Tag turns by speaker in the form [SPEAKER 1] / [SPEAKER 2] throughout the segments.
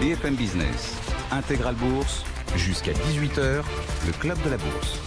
[SPEAKER 1] BFM Business, Intégral Bourse, jusqu'à 18h, le Club de la Bourse.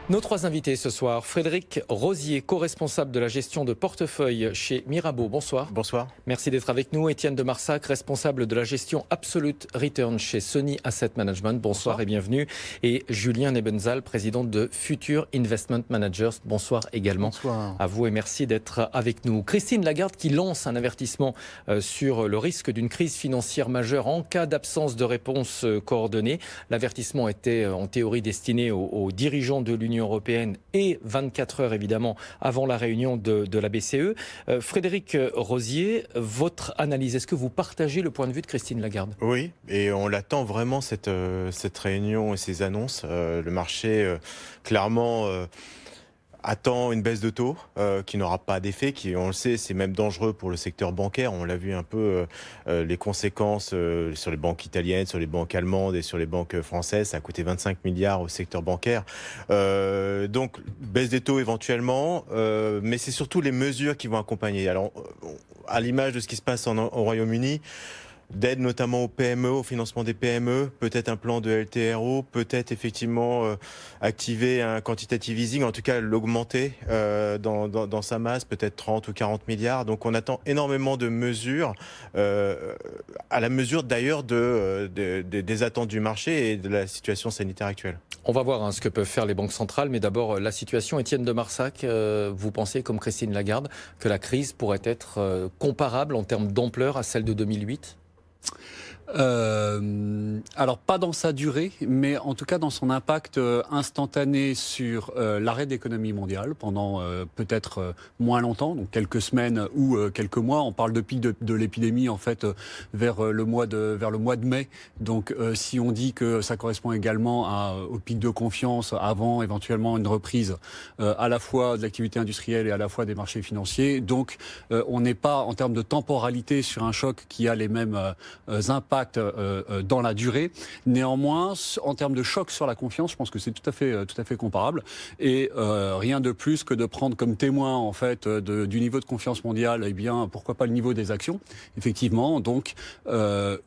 [SPEAKER 2] Nos trois invités ce soir, Frédéric Rosier, co-responsable de la gestion de portefeuille chez Mirabeau. Bonsoir.
[SPEAKER 3] Bonsoir.
[SPEAKER 2] Merci d'être avec nous. Étienne de Marsac, responsable de la gestion Absolute Return chez Sony Asset Management. Bonsoir et bienvenue. Et Julien Nebenzal, président de Future Investment Managers. Bonsoir également.
[SPEAKER 4] Bonsoir.
[SPEAKER 2] À vous et merci d'être avec nous. Christine Lagarde qui lance un avertissement sur le risque d'une crise financière majeure en cas d'absence de réponse coordonnée. L'avertissement était en théorie destiné aux dirigeants de l'Union européenne et 24 heures évidemment avant la réunion de la BCE. Frédéric Rosier, votre analyse, est-ce que vous partagez le point de vue de Christine Lagarde ?
[SPEAKER 3] Oui, et on l'attend vraiment cette réunion et ces annonces. Le marché clairement attend une baisse de taux qui n'aura pas d'effet, qui, on le sait, c'est même dangereux pour le secteur bancaire. On l'a vu un peu, les conséquences sur les banques italiennes, sur les banques allemandes et sur les banques françaises. Ça a coûté 25 milliards au secteur bancaire. Donc, baisse des taux éventuellement, mais c'est surtout les mesures qui vont accompagner. Alors, à l'image de ce qui se passe au Royaume-Uni, d'aide notamment aux PME, au financement des PME, peut-être un plan de LTRO, peut-être effectivement activer un quantitative easing, en tout cas l'augmenter dans sa masse, peut-être 30 ou 40 milliards. Donc on attend énormément de mesures, à la mesure d'ailleurs des attentes du marché et de la situation sanitaire actuelle.
[SPEAKER 2] On va voir ce que peuvent faire les banques centrales, mais d'abord la situation. Étienne de Marsac, vous pensez, comme Christine Lagarde, que la crise pourrait être comparable en termes d'ampleur à celle de 2008 ?
[SPEAKER 4] Alors pas dans sa durée, mais en tout cas dans son impact instantané sur l'arrêt de l'économie mondiale pendant peut-être moins longtemps, donc quelques semaines ou quelques mois. On parle de pic de l'épidémie en fait vers le mois de mai. Donc si on dit que ça correspond également au pic de confiance avant éventuellement une reprise à la fois de l'activité industrielle et à la fois des marchés financiers, donc on n'est pas en termes de temporalité sur un choc qui a les mêmes impacts dans la durée. Néanmoins, en termes de choc sur la confiance, je pense que c'est tout à fait comparable. Et rien de plus que de prendre comme témoin en fait du niveau de confiance mondiale, eh bien pourquoi pas le niveau des actions, effectivement. Donc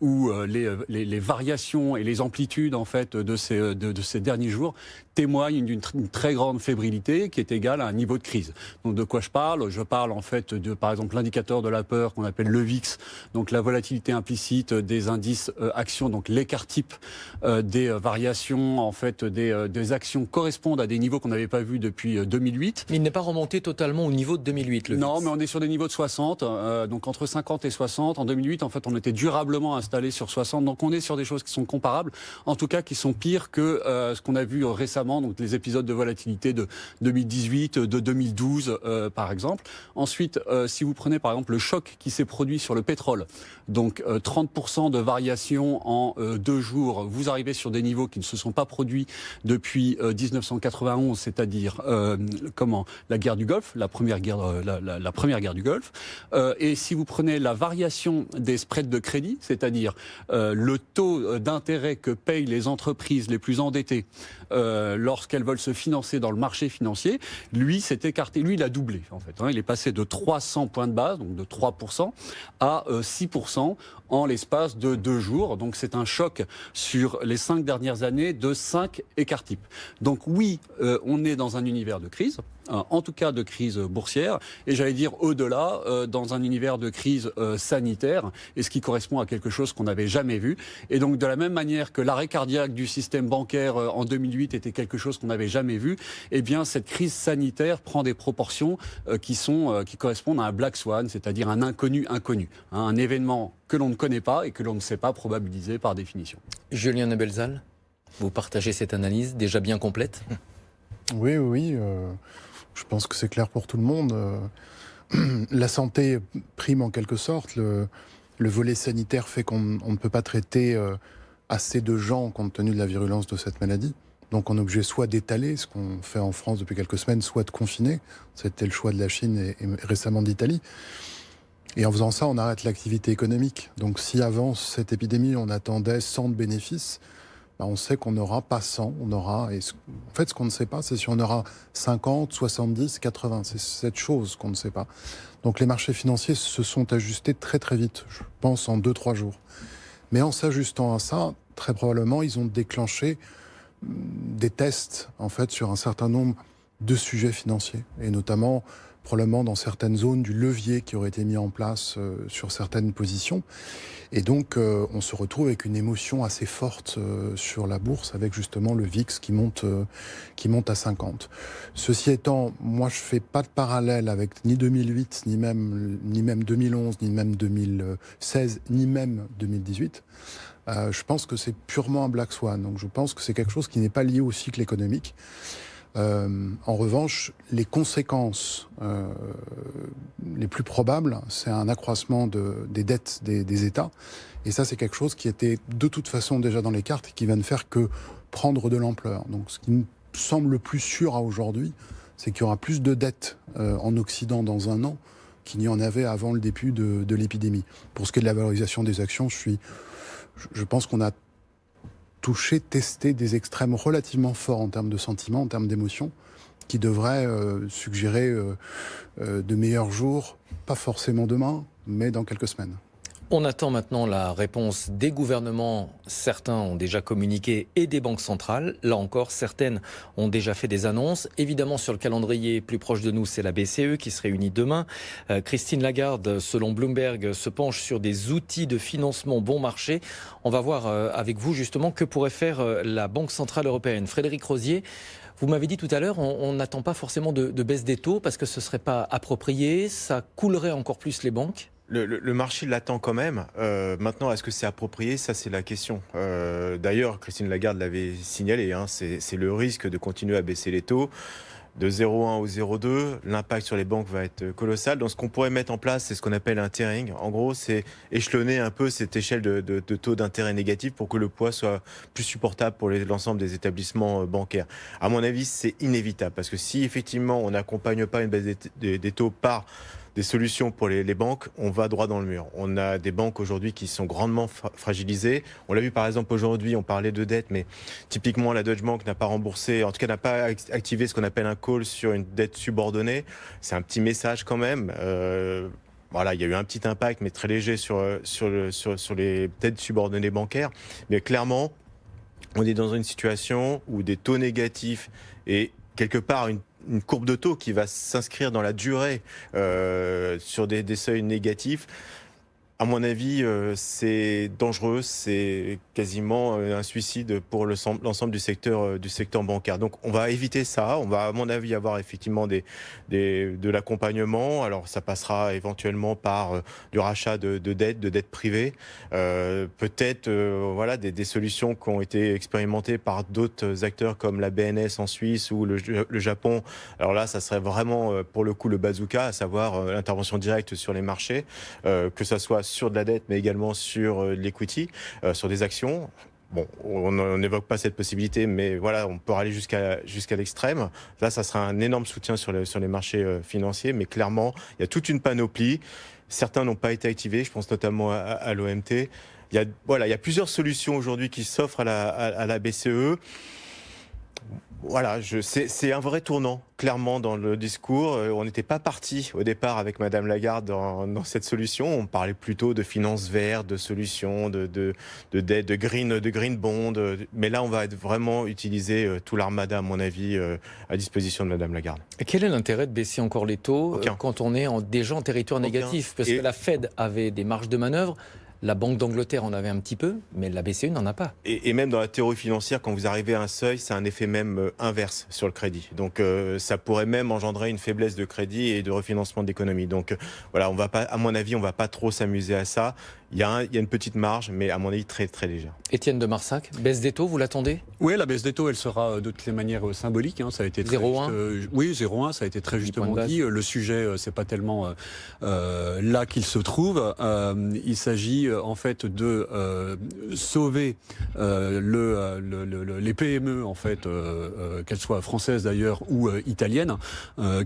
[SPEAKER 4] où les variations et les amplitudes en fait de ces derniers jours témoignent d'une très grande fébrilité qui est égale à un niveau de crise. Donc de quoi je parle ? Je parle en fait de par exemple l'indicateur de la peur qu'on appelle le VIX, donc la volatilité implicite des indices actions, donc l'écart type des variations en fait des actions correspondent à des niveaux qu'on n'avait pas vus depuis 2008.
[SPEAKER 2] Mais il n'est pas remonté totalement au niveau de 2008, le VIX.
[SPEAKER 4] Non, mais on est sur des niveaux de 60, donc entre 50 et 60. En 2008, en fait, on était durablement installé sur 60, donc on est sur des choses qui sont comparables, en tout cas qui sont pires que ce qu'on a vu récemment, donc les épisodes de volatilité de 2018, de 2012, par exemple. Ensuite, si vous prenez par exemple le choc qui s'est produit sur le pétrole, donc 30% de variation en 2 jours, vous arrivez sur des niveaux qui ne se sont pas produits depuis 1991, c'est-à-dire la guerre du Golfe, la première guerre du Golfe. Et si vous prenez la variation des spreads de crédit, c'est-à-dire le taux d'intérêt que payent les entreprises les plus endettées lorsqu'elles veulent se financer dans le marché financier, lui s'est écarté, lui il a doublé en fait. Il est passé de 300 points de base, donc de 3% à 6% en l'espace de 2 jours. Donc c'est un choc sur les 5 dernières années de 5 écarts types. Donc oui, on est dans un univers de crise, en tout cas de crise boursière, et j'allais dire au-delà, dans un univers de crise sanitaire, et ce qui correspond à quelque chose qu'on n'avait jamais vu. Et donc de la même manière que l'arrêt cardiaque du système bancaire en 2008 était quelque chose qu'on n'avait jamais vu, eh bien cette crise sanitaire prend des proportions qui correspondent à un black swan, c'est-à-dire un inconnu, un événement que l'on ne connaît pas et que l'on ne sait pas probabiliser par définition.
[SPEAKER 2] Julien Nebenzal, vous partagez cette analyse déjà bien complète ?
[SPEAKER 5] Oui. Je pense que c'est clair pour tout le monde. La santé prime en quelque sorte. Le volet sanitaire fait qu'on ne peut pas traiter assez de gens compte tenu de la virulence de cette maladie. Donc on est obligé soit d'étaler, ce qu'on fait en France depuis quelques semaines, soit de confiner. C'était le choix de la Chine et récemment d'Italie. Et en faisant ça, on arrête l'activité économique. Donc si avant cette épidémie, on attendait 100 de bénéfices, on sait qu'on n'aura pas 100, en fait, ce qu'on ne sait pas, c'est si on aura 50, 70, 80. C'est cette chose qu'on ne sait pas. Donc les marchés financiers se sont ajustés très très vite, je pense en 2-3 jours. Mais en s'ajustant à ça, très probablement, ils ont déclenché des tests, en fait, sur un certain nombre de sujets financiers, et notamment probablement dans certaines zones du levier qui aurait été mis en place sur certaines positions. Et donc, on se retrouve avec une émotion assez forte sur la bourse, avec justement le VIX qui monte à 50. Ceci étant, moi, je fais pas de parallèle avec ni 2008, ni même 2011, ni même 2016, ni même 2018. Je pense que c'est purement un black swan. Donc, je pense que c'est quelque chose qui n'est pas lié au cycle économique. En revanche, les conséquences les plus probables, c'est un accroissement des dettes des États. Et ça, c'est quelque chose qui était de toute façon déjà dans les cartes et qui va ne faire que prendre de l'ampleur. Donc ce qui me semble le plus sûr à aujourd'hui, c'est qu'il y aura plus de dettes en Occident dans un an qu'il n'y en avait avant le début de l'épidémie. Pour ce qui est de la valorisation des actions, je pense qu'on a testé des extrêmes relativement forts en termes de sentiments, en termes d'émotions, qui devraient suggérer de meilleurs jours, pas forcément demain, mais dans quelques semaines.
[SPEAKER 2] On attend maintenant la réponse des gouvernements. Certains ont déjà communiqué et des banques centrales. Là encore, certaines ont déjà fait des annonces. Évidemment, sur le calendrier plus proche de nous, c'est la BCE qui se réunit demain. Christine Lagarde, selon Bloomberg, se penche sur des outils de financement bon marché. On va voir avec vous justement que pourrait faire la Banque centrale européenne. Frédéric Rosier, vous m'avez dit tout à l'heure, on n'attend pas forcément de baisse des taux parce que ce ne serait pas approprié. Ça coulerait encore plus les banques.
[SPEAKER 3] Le marché l'attend quand même. Maintenant, est-ce que c'est approprié? Ça, c'est la question. D'ailleurs, Christine Lagarde l'avait signalé. C'est le risque de continuer à baisser les taux. De 0,1 au 0,2, l'impact sur les banques va être colossal. Donc, ce qu'on pourrait mettre en place, c'est ce qu'on appelle un tiering. En gros, c'est échelonner un peu cette échelle de taux d'intérêt négatif pour que le poids soit plus supportable pour l'ensemble des établissements bancaires. À mon avis, c'est inévitable. Parce que si, effectivement, on n'accompagne pas une baisse des taux par des solutions pour les banques, on va droit dans le mur. On a des banques aujourd'hui qui sont grandement fragilisées. On l'a vu par exemple aujourd'hui, on parlait de dette, mais typiquement la Deutsche Bank n'a pas remboursé, en tout cas n'a pas activé ce qu'on appelle un call sur une dette subordonnée. C'est un petit message quand même. Voilà, il y a eu un petit impact, mais très léger sur les dettes subordonnées bancaires. Mais clairement, on est dans une situation où des taux négatifs et quelque part une courbe de taux qui va s'inscrire dans la durée sur des seuils négatifs. À mon avis, c'est dangereux, c'est quasiment un suicide pour l'ensemble du secteur bancaire. Donc on va éviter ça, on va à mon avis avoir effectivement de l'accompagnement. Alors ça passera éventuellement par du rachat de dettes privées, peut-être voilà, des solutions qui ont été expérimentées par d'autres acteurs comme la BNS en Suisse ou le Japon. Alors là, ça serait vraiment pour le coup le bazooka, à savoir l'intervention directe sur les marchés, que ça soit sur de la dette, mais également sur l'equity, sur des actions. Bon, on n'évoque pas cette possibilité, mais voilà, on peut aller jusqu'à l'extrême. Là, ça sera un énorme soutien sur les marchés financiers, mais clairement, il y a toute une panoplie. Certains n'ont pas été activés, je pense notamment à l'OMT. Il y a plusieurs solutions aujourd'hui qui s'offrent à la BCE. Voilà, c'est un vrai tournant, clairement, dans le discours. On n'était pas parti au départ avec Madame Lagarde dans cette solution. On parlait plutôt de finances vertes, de solutions, de dette, de green bond. Mais là, on va vraiment utiliser tout l'armada, à mon avis, à disposition de Madame Lagarde.
[SPEAKER 2] Et quel est l'intérêt de baisser encore les taux quand on est déjà en territoire négatif? Parce que la Fed avait des marges de manœuvre. La Banque d'Angleterre en avait un petit peu, mais la BCE n'en a pas.
[SPEAKER 3] Et même dans la théorie financière, quand vous arrivez à un seuil, c'est un effet même inverse sur le crédit. Donc ça pourrait même engendrer une faiblesse de crédit et de refinancement de l'économie. Donc voilà, on va pas, à mon avis, on va pas trop s'amuser à ça. Il y a une petite marge, mais à mon avis très très légère.
[SPEAKER 2] Étienne de Marsac, baisse des taux, vous l'attendez? Oui,
[SPEAKER 4] la baisse des taux, elle sera de toutes les manières symbolique. Ça a été
[SPEAKER 2] 0,1.
[SPEAKER 4] Oui, 0,1, ça a été très justement dit. Le sujet, c'est pas tellement là qu'il se trouve. Il s'agit en fait de sauver les PME, en fait, qu'elles soient françaises d'ailleurs ou italiennes,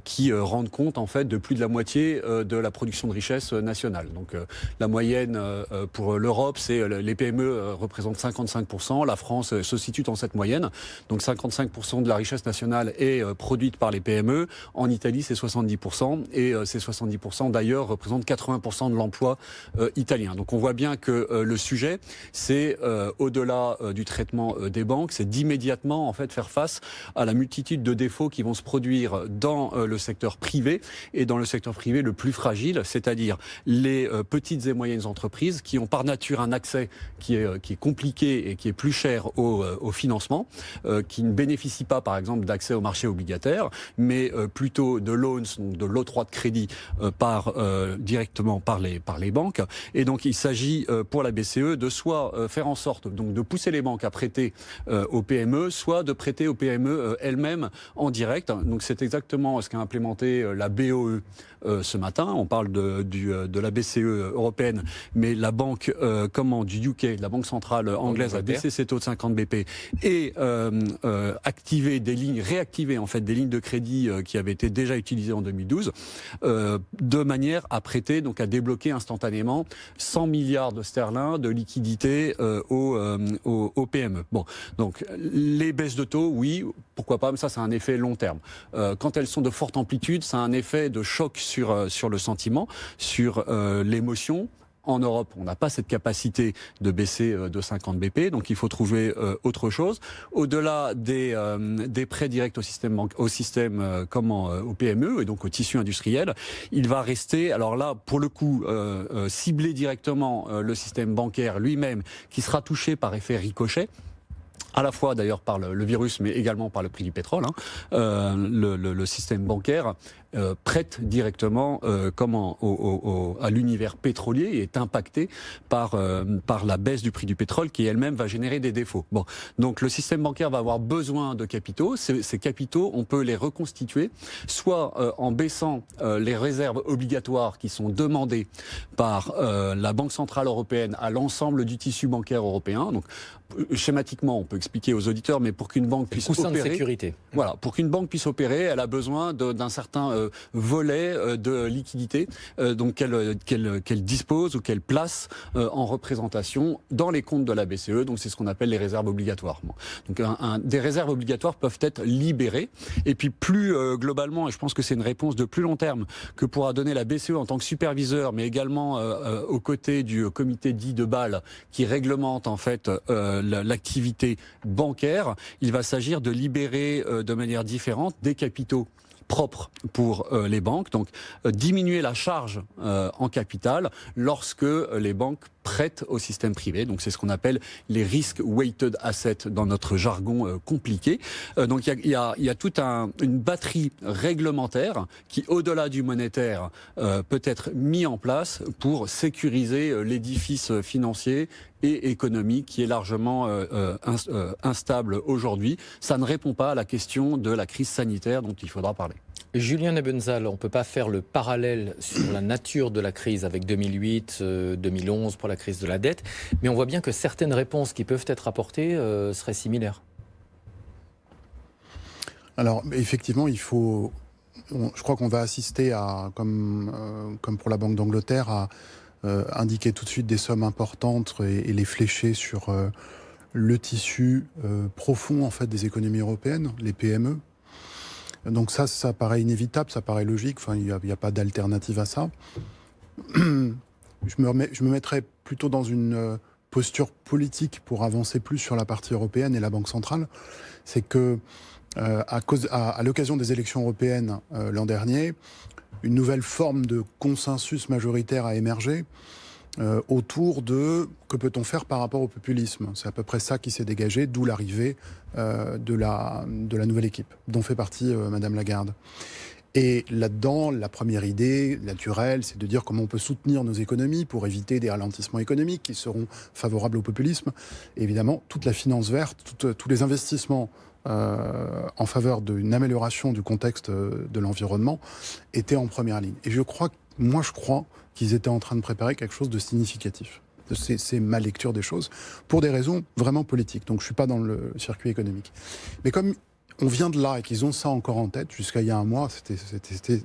[SPEAKER 4] qui rendent compte en fait de plus de la moitié de la production de richesse nationale. Donc la moyenne pour l'Europe, c'est les PME représentent 55%. La France se situe dans cette moyenne. Donc 55% de la richesse nationale est produite par les PME. En Italie, c'est 70%. Et ces 70% d'ailleurs représentent 80% de l'emploi italien. Donc on voit bien que le sujet, c'est au-delà du traitement des banques, c'est d'immédiatement en fait faire face à la multitude de défauts qui vont se produire dans le secteur privé et dans le secteur privé le plus fragile, c'est-à-dire les petites et moyennes entreprises qui ont par nature un accès qui est compliqué et qui est plus cher au financement, qui ne bénéficient pas par exemple d'accès au marché obligataire, mais plutôt de loans, donc de l'octroi de crédit directement par les banques. Et donc il s'agit pour la BCE de soit faire en sorte donc de pousser les banques à prêter aux PME, soit de prêter aux PME elles-mêmes en direct. Donc c'est exactement ce qu'a implémenté la BOE ce matin. On parle de la BCE européenne, mais la banque du UK, la banque centrale anglaise, a baissé ses taux de 50 BP et réactivé en fait des lignes de crédit qui avaient été déjà utilisées en 2012, de manière à prêter, donc à débloquer instantanément 100 milliards de sterling de liquidités aux PME. Bon, donc les baisses de taux, oui, pourquoi pas, mais ça c'est un effet long terme. Quand elles sont de forte amplitude, ça a un effet de choc sur le sentiment, sur l'émotion. En Europe, on n'a pas cette capacité de baisser de 50 BP, donc il faut trouver autre chose. Au-delà des prêts directs au PME et donc au tissu industriel, il va rester, alors là, pour le coup, cibler directement le système bancaire lui-même, qui sera touché par effet ricochet, à la fois d'ailleurs par le virus, mais également par le prix du pétrole. Le système bancaire prête directement à l'univers pétrolier et est impacté par la baisse du prix du pétrole qui elle-même va générer des défauts. Bon, donc le système bancaire va avoir besoin de capitaux. Ces capitaux, on peut les reconstituer soit en baissant les réserves obligatoires qui sont demandées par la Banque Centrale Européenne à l'ensemble du tissu bancaire européen. Donc schématiquement, on peut expliquer aux auditeurs, mais pour qu'une banque puisse opérer,
[SPEAKER 2] de sécurité.
[SPEAKER 4] Voilà, pour qu'une banque puisse opérer, elle a besoin d'un certain volet de liquidité donc qu'elle dispose ou qu'elle place en représentation dans les comptes de la BCE. Donc c'est ce qu'on appelle les réserves obligatoires. Donc des réserves obligatoires peuvent être libérées. Et puis plus globalement, et je pense que c'est une réponse de plus long terme que pourra donner la BCE en tant que superviseur, mais également aux côtés du comité dit de Bâle qui réglemente en fait l'activité bancaire, il va s'agir de libérer de manière différente des capitaux propres pour les banques, donc diminuer la charge en capital lorsque les banques prêtent au système privé. Donc c'est ce qu'on appelle les risk weighted assets dans notre jargon compliqué. Donc il y a toute une batterie réglementaire qui, au-delà du monétaire, peut être mis en place pour sécuriser l'édifice financier et économique qui est largement instable aujourd'hui. Ça ne répond pas à la question de la crise sanitaire dont il faudra parler.
[SPEAKER 2] Julien Nebenzal, on ne peut pas faire le parallèle sur la nature de la crise avec 2008, 2011 pour la crise de la dette, mais on voit bien que certaines réponses qui peuvent être apportées seraient similaires. Alors,
[SPEAKER 5] effectivement, je crois qu'on va assister à, comme pour la Banque d'Angleterre, à indiquer tout de suite des sommes importantes et les flécher sur le tissu profond en fait des économies européennes, les PME. Donc ça paraît inévitable, ça paraît logique, enfin, il n'y a pas d'alternative à ça. Je me mettrais plutôt dans une posture politique pour avancer plus sur la partie européenne et la Banque centrale. C'est que, à l'occasion des élections européennes l'an dernier, une nouvelle forme de consensus majoritaire a émergé autour de que peut-on faire par rapport au populisme. C'est à peu près ça qui s'est dégagé, d'où l'arrivée de la nouvelle équipe, dont fait partie Madame Lagarde. Et là-dedans, la première idée naturelle, c'est de dire comment on peut soutenir nos économies pour éviter des ralentissements économiques qui seront favorables au populisme. Et évidemment, toute la finance verte, tous les investissements en faveur d'une amélioration du contexte de l'environnement étaient en première ligne. Et je crois qu'ils étaient en train de préparer quelque chose de significatif. C'est ma lecture des choses, pour des raisons vraiment politiques. Donc je ne suis pas dans le circuit économique. Mais comme on vient de là et qu'ils ont ça encore en tête, jusqu'à il y a un mois,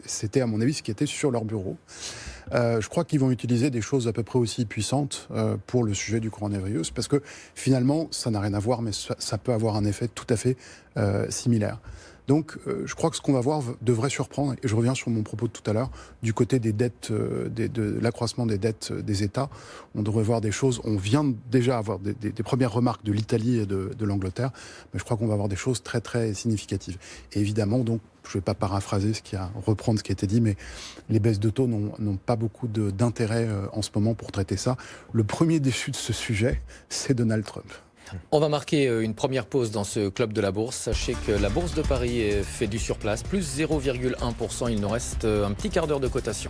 [SPEAKER 5] c'était à mon avis ce qui était sur leur bureau. Je crois qu'ils vont utiliser des choses à peu près aussi puissantes pour le sujet du coronavirus, parce que finalement, ça n'a rien à voir, mais ça peut avoir un effet tout à fait similaire. Donc, je crois que ce qu'on va voir devrait surprendre, et je reviens sur mon propos de tout à l'heure, du côté des dettes, de l'accroissement des dettes des États. On devrait voir des choses, on vient déjà avoir des premières remarques de l'Italie et de l'Angleterre, mais je crois qu'on va avoir des choses très très significatives. Et évidemment, donc, je ne vais pas paraphraser reprendre ce qui a été dit, mais les baisses de taux n'ont pas beaucoup d'intérêt en ce moment pour traiter ça. Le premier déçu de ce sujet, c'est Donald Trump.
[SPEAKER 2] On va marquer une première pause dans ce club de la bourse. Sachez que la bourse de Paris fait du surplace, plus 0,1%. Il nous reste un petit quart d'heure de cotation.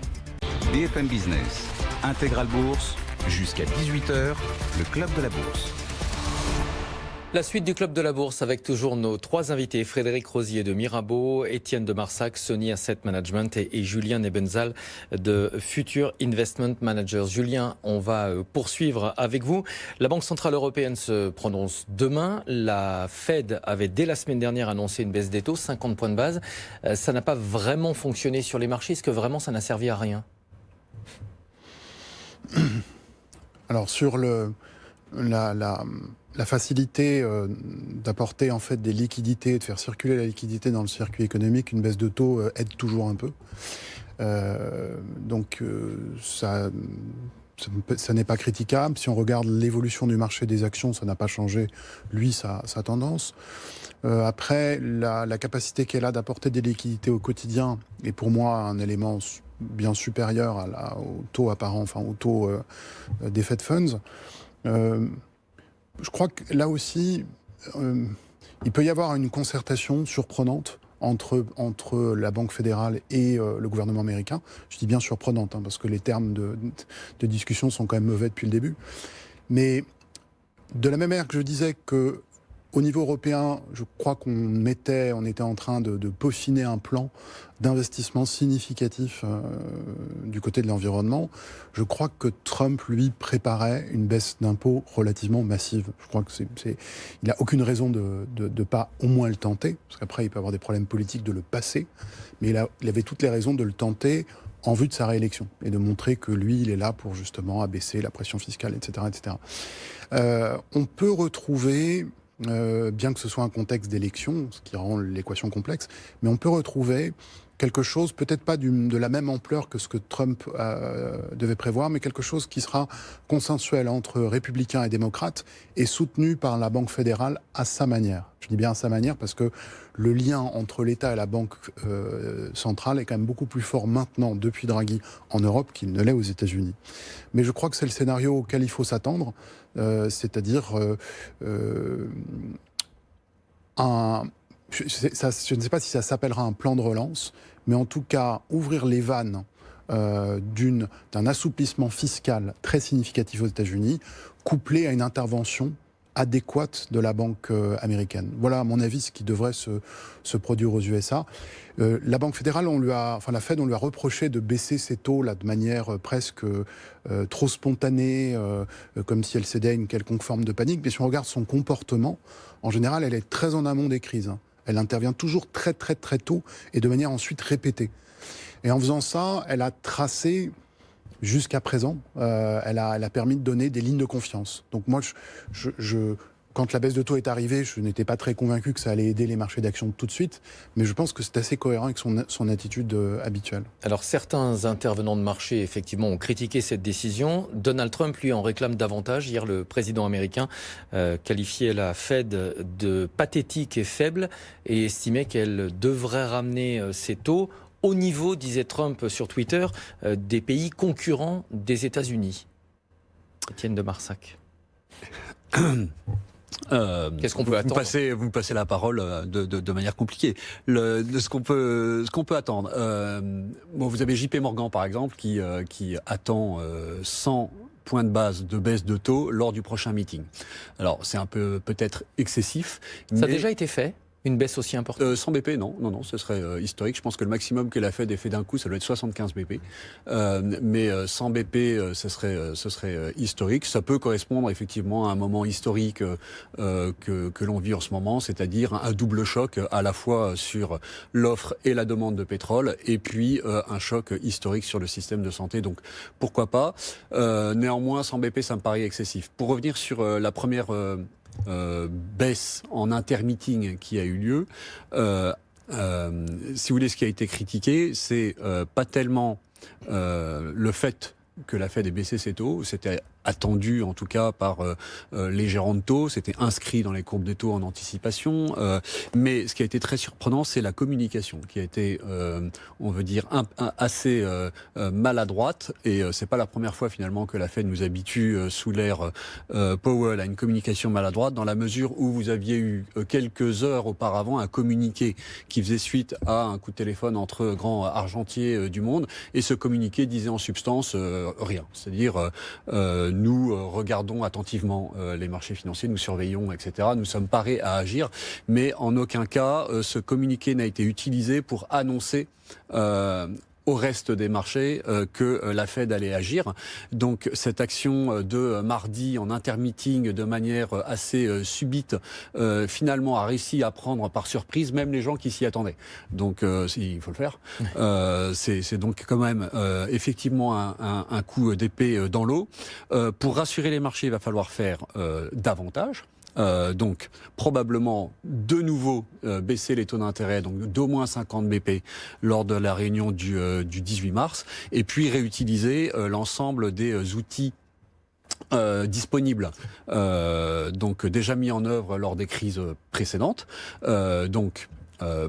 [SPEAKER 1] BFM Business, Intégral Bourse, jusqu'à 18h, le club de la bourse.
[SPEAKER 2] La suite du club de la bourse avec toujours nos 3 invités, Frédéric Rosier de Mirabeau, Étienne de Marsac, Sony Asset Management et Julien Nebenzal de Future Investment Managers. Julien, on va poursuivre avec vous. La Banque Centrale Européenne se prononce demain. La Fed avait dès la semaine dernière annoncé une baisse des taux, 50 points de base. Ça n'a pas vraiment fonctionné sur les marchés. Est-ce que vraiment ça n'a servi à rien ?
[SPEAKER 5] Alors sur la facilité d'apporter en fait des liquidités, de faire circuler la liquidité dans le circuit économique, une baisse de taux aide toujours un peu. Donc ça n'est pas critiquable. Si on regarde l'évolution du marché des actions, ça n'a pas changé, lui, sa tendance. Après, la capacité qu'elle a d'apporter des liquidités au quotidien est pour moi un élément bien supérieur au taux apparent, enfin au taux des Fed Funds. Je crois que là aussi, il peut y avoir une concertation surprenante entre la Banque fédérale et le gouvernement américain. Je dis bien surprenante, parce que les termes de discussion sont quand même mauvais depuis le début. Mais de la même manière que je disais que au niveau européen, je crois qu'on était en train de peaufiner un plan d'investissement significatif du côté de l'environnement. Je crois que Trump, lui, préparait une baisse d'impôts relativement massive. Je crois que il n'a aucune raison de pas au moins le tenter, parce qu'après, il peut avoir des problèmes politiques de le passer, mais il avait toutes les raisons de le tenter en vue de sa réélection, et de montrer que lui, il est là pour justement abaisser la pression fiscale, etc. etc. On peut retrouver... bien que ce soit un contexte d'élection, ce qui rend l'équation complexe, mais on peut retrouver quelque chose, peut-être pas de la même ampleur que ce que Trump devait prévoir, mais quelque chose qui sera consensuel entre républicains et démocrates et soutenu par la Banque fédérale à sa manière. Je dis bien à sa manière parce que le lien entre l'État et la Banque centrale est quand même beaucoup plus fort maintenant, depuis Draghi, en Europe qu'il ne l'est aux États-Unis. Mais je crois que c'est le scénario auquel il faut s'attendre, c'est-à-dire je ne sais pas si ça s'appellera un plan de relance, mais en tout cas, ouvrir les vannes d'un assouplissement fiscal très significatif aux États-Unis, couplé à une intervention adéquate de la Banque américaine. Voilà, à mon avis, ce qui devrait se produire aux USA. La Banque fédérale, la Fed, on lui a reproché de baisser ses taux là, de manière presque trop spontanée, comme si elle cédait à une quelconque forme de panique. Mais si on regarde son comportement, en général, elle est très en amont des crises. Elle intervient toujours très très très tôt et de manière ensuite répétée. Et en faisant ça, elle a tracé, jusqu'à présent, elle a permis de donner des lignes de confiance. Donc moi, quand la baisse de taux est arrivée, je n'étais pas très convaincu que ça allait aider les marchés d'actions tout de suite, mais je pense que c'est assez cohérent avec son attitude habituelle.
[SPEAKER 2] Alors certains intervenants de marché, effectivement, ont critiqué cette décision. Donald Trump, lui, en réclame davantage. Hier, le président américain qualifiait la Fed de pathétique et faible et estimait qu'elle devrait ramener ses taux au niveau, disait Trump sur Twitter, des pays concurrents des États-Unis. Étienne de Marsac. Qu'est-ce qu'on peut attendre ?
[SPEAKER 4] Vous me passez la parole de manière compliquée. Ce qu'on peut attendre. Vous avez JP Morgan, par exemple, qui attend 100 points de base de baisse de taux lors du prochain meeting. Alors, c'est un peu peut-être excessif.
[SPEAKER 2] Ça a déjà été fait ? Une baisse aussi importante?
[SPEAKER 4] 100 BP, non, ce serait historique. Je pense que le maximum que la Fed ait fait d'un coup, ça doit être 75 BP. Mais 100 BP, ce serait historique. Ça peut correspondre effectivement à un moment historique que l'on vit en ce moment, c'est-à-dire un double choc à la fois sur l'offre et la demande de pétrole, et puis un choc historique sur le système de santé. Donc pourquoi pas. Néanmoins, 100 BP, ça me paraît excessif. Pour revenir sur la première baisse en intermeeting qui a eu lieu. Si vous voulez, ce qui a été critiqué, c'est pas tellement le fait que la Fed ait baissé ses taux, c'était attendu en tout cas par les gérants de taux, c'était inscrit dans les courbes des taux en anticipation, mais ce qui a été très surprenant, c'est la communication qui a été, on veut dire, assez maladroite, et c'est pas la première fois finalement que la Fed nous habitue sous l'ère Powell à une communication maladroite, dans la mesure où vous aviez eu quelques heures auparavant un communiqué qui faisait suite à un coup de téléphone entre grands argentiers du monde, et ce communiqué disait en substance rien, c'est-à-dire nous regardons attentivement les marchés financiers, nous surveillons, etc. Nous sommes parés à agir, mais en aucun cas ce communiqué n'a été utilisé pour annoncer au reste des marchés que la Fed allait agir. Donc cette action de mardi en intermeeting de manière assez subite, finalement a réussi à prendre par surprise même les gens qui s'y attendaient. Donc il faut le faire. C'est donc quand même effectivement un coup d'épée dans l'eau. Pour rassurer les marchés, il va falloir faire davantage. Donc probablement de nouveau baisser les taux d'intérêt, donc d'au moins 50 BP lors de la réunion du 18 mars, et puis réutiliser l'ensemble des outils disponibles, donc déjà mis en œuvre lors des crises précédentes.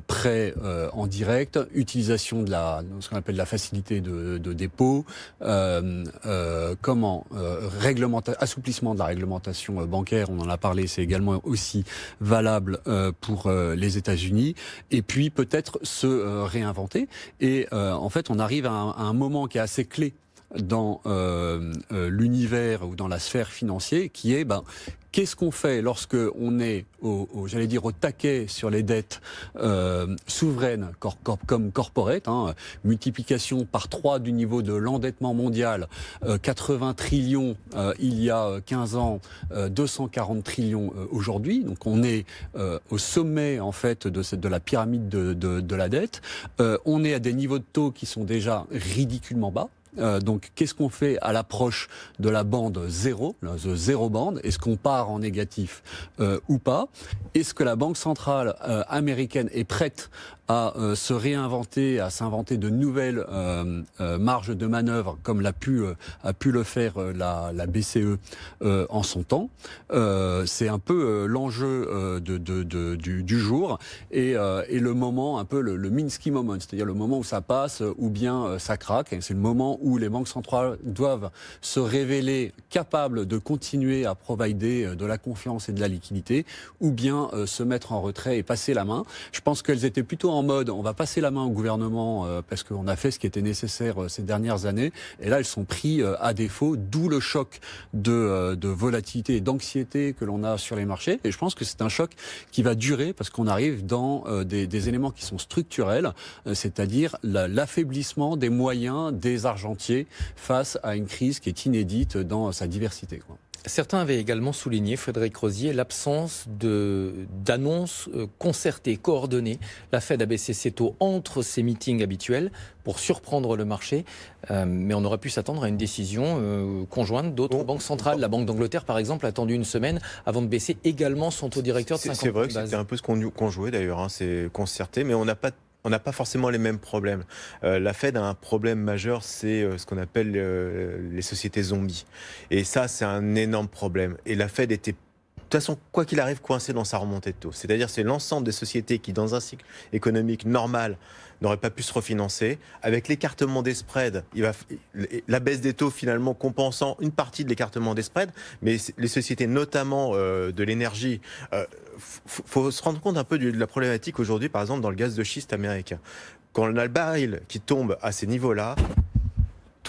[SPEAKER 4] Prêt en direct, utilisation de ce qu'on appelle la facilité de dépôt, assouplissement de la réglementation bancaire, on en a parlé, c'est également aussi valable pour les États-Unis, et puis peut-être se réinventer. Et en fait, on arrive à un moment qui est assez clé dans l'univers ou dans la sphère financière, qui est qu'est-ce qu'on fait lorsque on est j'allais dire au taquet sur les dettes souveraines comme corporate, multiplication par 3 du niveau de l'endettement mondial, 80 trillions il y a 15 ans, 240 trillions aujourd'hui. Donc on est au sommet en fait de la pyramide de la dette. On est à des niveaux de taux qui sont déjà ridiculement bas. Donc, qu'est-ce qu'on fait à l'approche de la bande zéro, the zéro band? Est-ce qu'on part en négatif ou pas? Est-ce que la Banque centrale américaine est prête à se réinventer, à s'inventer de nouvelles marges de manœuvre, comme a pu le faire la BCE en son temps? C'est un peu l'enjeu du jour, et le moment, un peu le Minsky moment, c'est-à-dire le moment où ça passe ou bien ça craque. C'est le moment où les banques centrales doivent se révéler capables de continuer à provider de la confiance et de la liquidité, ou bien se mettre en retrait et passer la main. Je pense qu'elles étaient plutôt en mode on va passer la main au gouvernement parce qu'on a fait ce qui était nécessaire ces dernières années, et là elles sont pris à défaut, d'où le choc de volatilité et d'anxiété que l'on a sur les marchés. Et je pense que c'est un choc qui va durer parce qu'on arrive dans des éléments qui sont structurels, c'est-à-dire l'affaiblissement des moyens des argentiers face à une crise qui est inédite dans sa diversité, quoi.
[SPEAKER 2] Certains avaient également souligné, Frédéric Rosier, l'absence d'annonces concertées, coordonnées. La Fed a baissé ses taux entre ses meetings habituels pour surprendre le marché, mais on aurait pu s'attendre à une décision conjointe d'autres banques centrales. La Banque d'Angleterre, par exemple, a attendu une semaine avant de baisser également son taux directeur de 50
[SPEAKER 3] C'est vrai que
[SPEAKER 2] bases.
[SPEAKER 3] c'était un peu ce qu'on jouait d'ailleurs, c'est concerté, mais on n'a pas forcément les mêmes problèmes. La Fed a un problème majeur, c'est ce qu'on appelle les sociétés zombies. Et ça, c'est un énorme problème. Et la Fed était, de toute façon, quoi qu'il arrive, coincée dans sa remontée de taux. C'est-à-dire, c'est l'ensemble des sociétés qui, dans un cycle économique normal, n'auraient pas pu se refinancer. Avec l'écartement des spreads, la baisse des taux finalement compensant une partie de l'écartement des spreads, mais les sociétés, notamment de l'énergie, faut se rendre compte un peu de la problématique aujourd'hui, par exemple, dans le gaz de schiste américain. Quand on a le baril qui tombe à ces niveaux-là,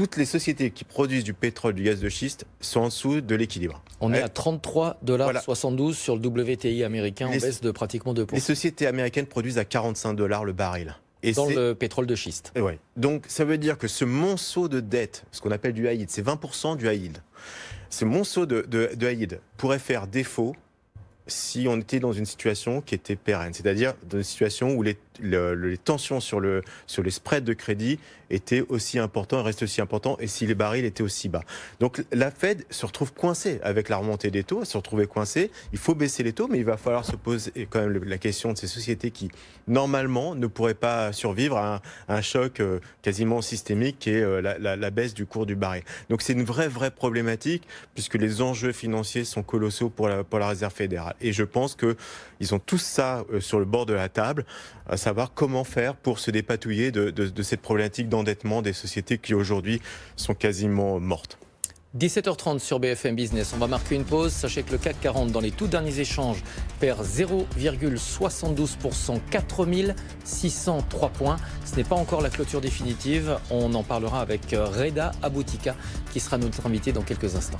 [SPEAKER 3] toutes les sociétés qui produisent du pétrole, du gaz de schiste sont en dessous de l'équilibre.
[SPEAKER 2] On est à 33,72 sur le WTI américain, en baisse de pratiquement 2%.
[SPEAKER 3] Les sociétés américaines produisent à 45 $ le baril.
[SPEAKER 2] Et dans le pétrole de schiste.
[SPEAKER 3] Ouais. Donc ça veut dire que ce monceau de dette, ce qu'on appelle du high yield, c'est 20% du high yield. Ce monceau de high yield pourrait faire défaut si on était dans une situation qui était pérenne, c'est-à-dire dans une situation où les tensions sur les spreads de crédit étaient aussi importants, restent aussi importants, et si les barils étaient aussi bas. Donc la Fed se retrouve coincée avec la remontée des taux, elle se retrouvait coincée. Il faut baisser les taux, mais il va falloir se poser quand même la question de ces sociétés qui, normalement, ne pourraient pas survivre à un choc quasiment systémique qui est la baisse du cours du baril. Donc c'est une vraie problématique, puisque les enjeux financiers sont colossaux pour la Réserve fédérale. Et je pense qu'ils ont tous ça sur le bord de la table, à savoir comment faire pour se dépatouiller de cette problématique d'endettement des sociétés qui aujourd'hui sont quasiment mortes.
[SPEAKER 2] 17h30 sur BFM Business. On va marquer une pause. Sachez que le CAC 40, dans les tout derniers échanges, perd 0,72%, 4603 points. Ce n'est pas encore la clôture définitive. On en parlera avec Reda Aboutika, qui sera notre invité dans quelques instants.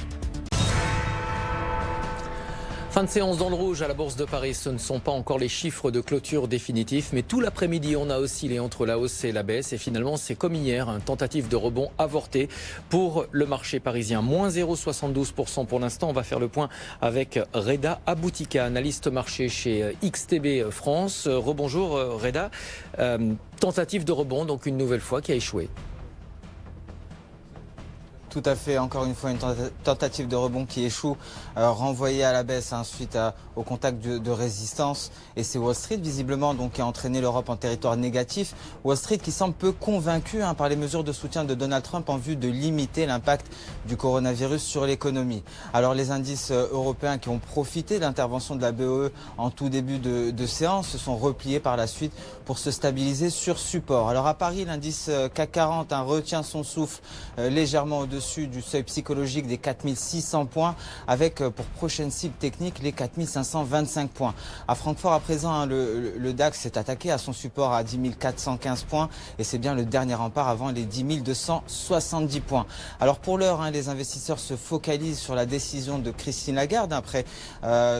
[SPEAKER 2] Fin de séance dans le rouge à la Bourse de Paris. Ce ne sont pas encore les chiffres de clôture définitifs, mais tout l'après-midi, on a oscillé entre la hausse et la baisse. Et finalement, c'est comme hier, une tentative de rebond avorté pour le marché parisien. Moins 0,72% pour l'instant. On va faire le point avec Reda Aboutika, analyste marché chez XTB France. Rebonjour Reda. Tentative de rebond, donc une nouvelle fois, qui a échoué.
[SPEAKER 6] Tout à fait, encore une fois, une tentative de rebond qui échoue, renvoyée à la baisse suite au contact de résistance. Et c'est Wall Street, visiblement, donc, qui a entraîné l'Europe en territoire négatif. Wall Street qui semble peu convaincu par les mesures de soutien de Donald Trump en vue de limiter l'impact du coronavirus sur l'économie. Alors les indices européens qui ont profité de l'intervention de la BOE en tout début de séance se sont repliés par la suite pour se stabiliser sur support. Alors à Paris, l'indice CAC 40 retient son souffle légèrement au-dessus du seuil psychologique des 4600 points avec pour prochaine cible technique les 4525 points. À Francfort à présent, le DAX s'est attaqué à son support à 10 415 points et c'est bien le dernier rempart avant les 10 270 points. Alors pour l'heure, les investisseurs se focalisent sur la décision de Christine Lagarde après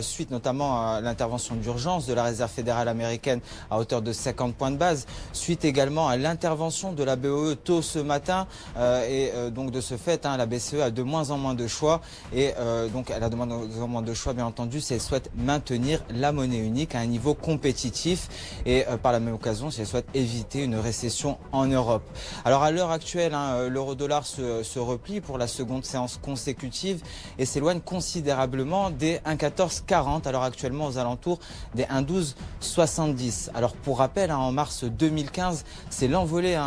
[SPEAKER 6] suite notamment à l'intervention d'urgence de la Réserve fédérale américaine à hauteur de 50 points de base, suite également à l'intervention de la BOE tôt ce matin et donc de ce fait la BCE a de moins en moins de choix et donc elle a de moins en moins de choix bien entendu si elle souhaite maintenir la monnaie unique à un niveau compétitif et par la même occasion si elle souhaite éviter une récession en Europe. Alors à l'heure actuelle, l'euro-dollar se replie pour la seconde séance consécutive et s'éloigne considérablement des 1,1440 alors actuellement aux alentours des 1,1270. Alors pour rappel, en mars 2015, c'est l'envolée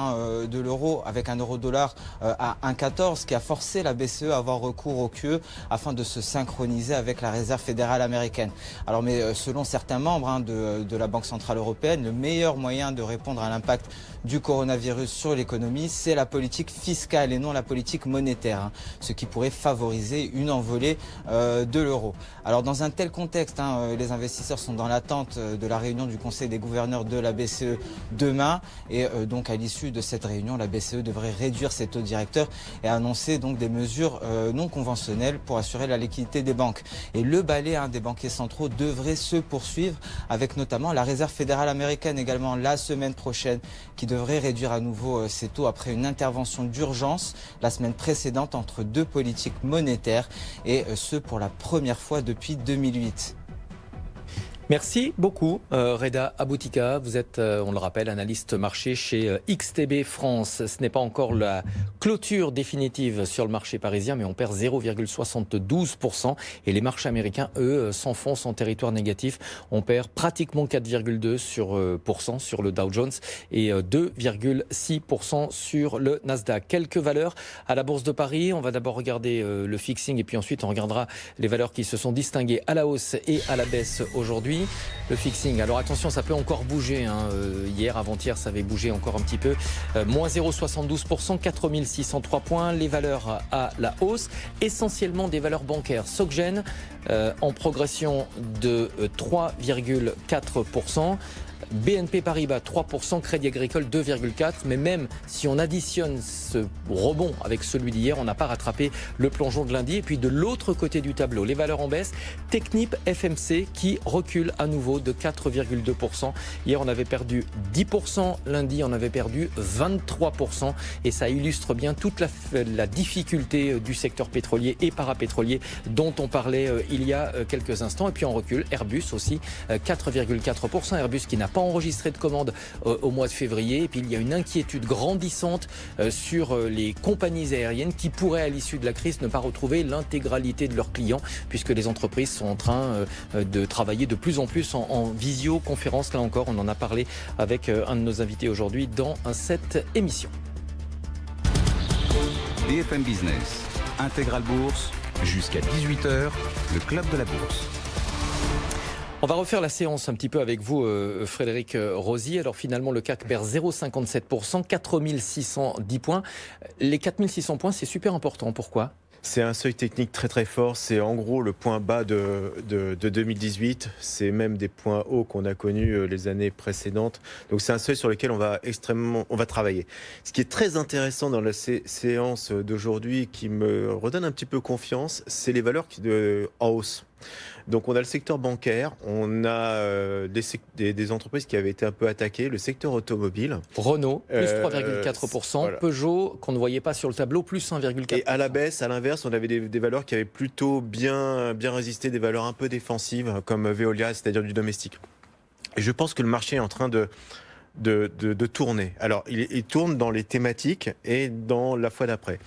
[SPEAKER 6] de l'euro avec un euro-dollar à 1,14 qui a forcé la BCE à avoir recours au QE afin de se synchroniser avec la Réserve fédérale américaine. Alors mais selon certains membres de la Banque centrale européenne, le meilleur moyen de répondre à l'impact du coronavirus sur l'économie, c'est la politique fiscale et non la politique monétaire, ce qui pourrait favoriser une envolée de l'euro. Alors dans un tel contexte, les investisseurs sont dans l'attente de la réunion du Conseil des gouverneurs de la BCE demain et donc à l'issue de cette réunion, la BCE devrait réduire ses taux directeurs et annoncer donc des mesures non conventionnelles pour assurer la liquidité des banques. Et le balai des banquiers centraux devrait se poursuivre avec notamment la Réserve fédérale américaine également la semaine prochaine qui devrait réduire à nouveau ses taux après une intervention d'urgence la semaine précédente entre deux politiques monétaires et ce pour la première fois depuis 2008.
[SPEAKER 2] Merci beaucoup Reda Aboutika. Vous êtes, on le rappelle, analyste marché chez XTB France. Ce n'est pas encore la clôture définitive sur le marché parisien, mais on perd 0,72%. Et les marchés américains, eux, s'enfoncent en territoire négatif. On perd pratiquement 4,2% sur le Dow Jones et 2,6% sur le Nasdaq. Quelques valeurs à la Bourse de Paris. On va d'abord regarder le fixing et puis ensuite on regardera les valeurs qui se sont distinguées à la hausse et à la baisse aujourd'hui. Le fixing, alors attention, ça peut encore bouger. Hier, avant-hier, ça avait bougé encore un petit peu. Moins 0,72%, 4603 points. Les valeurs à la hausse, essentiellement des valeurs bancaires. SocGen, en progression de 3,4%. BNP Paribas 3%, Crédit Agricole 2,4%, mais même si on additionne ce rebond avec celui d'hier, on n'a pas rattrapé le plongeon de lundi. Et puis de l'autre côté du tableau, les valeurs en baisse, Technip FMC qui recule à nouveau de 4,2%. Hier on avait perdu 10%, lundi on avait perdu 23%, et ça illustre bien toute la difficulté du secteur pétrolier et parapétrolier dont on parlait il y a quelques instants. Et puis on recule, Airbus aussi 4,4%, Airbus qui n'a pas enregistré de commandes au mois de février. Et puis il y a une inquiétude grandissante sur les compagnies aériennes qui pourraient à l'issue de la crise ne pas retrouver l'intégralité de leurs clients, puisque les entreprises sont en train de travailler de plus en plus en visioconférence. Là encore, on en a parlé avec un de nos invités aujourd'hui dans cette émission.
[SPEAKER 1] BFM Business, Intégral Bourse, jusqu'à 18h, le club de la bourse.
[SPEAKER 2] On va refaire la séance un petit peu avec vous, Frédéric Rosier. Alors finalement, le CAC perd 0,57%, 4610 points. Les 4600 points, c'est super important. Pourquoi ?
[SPEAKER 3] C'est un seuil technique très très fort. C'est en gros le point bas de 2018. C'est même des points hauts qu'on a connus les années précédentes. Donc c'est un seuil sur lequel on va travailler. Ce qui est très intéressant dans la séance d'aujourd'hui, qui me redonne un petit peu confiance, c'est les valeurs en hausse. Donc on a le secteur bancaire, on a des entreprises qui avaient été un peu attaquées, le secteur automobile.
[SPEAKER 2] Renault, plus 3,4%, voilà. Peugeot, qu'on ne voyait pas sur le tableau, plus 1,4%. Et
[SPEAKER 3] à la baisse, à l'inverse, on avait des valeurs qui avaient plutôt bien résisté, des valeurs un peu défensives, comme Veolia, c'est-à-dire du domestique. Et je pense que le marché est en train de tourner. Alors il tourne dans les thématiques et dans la fois d'après.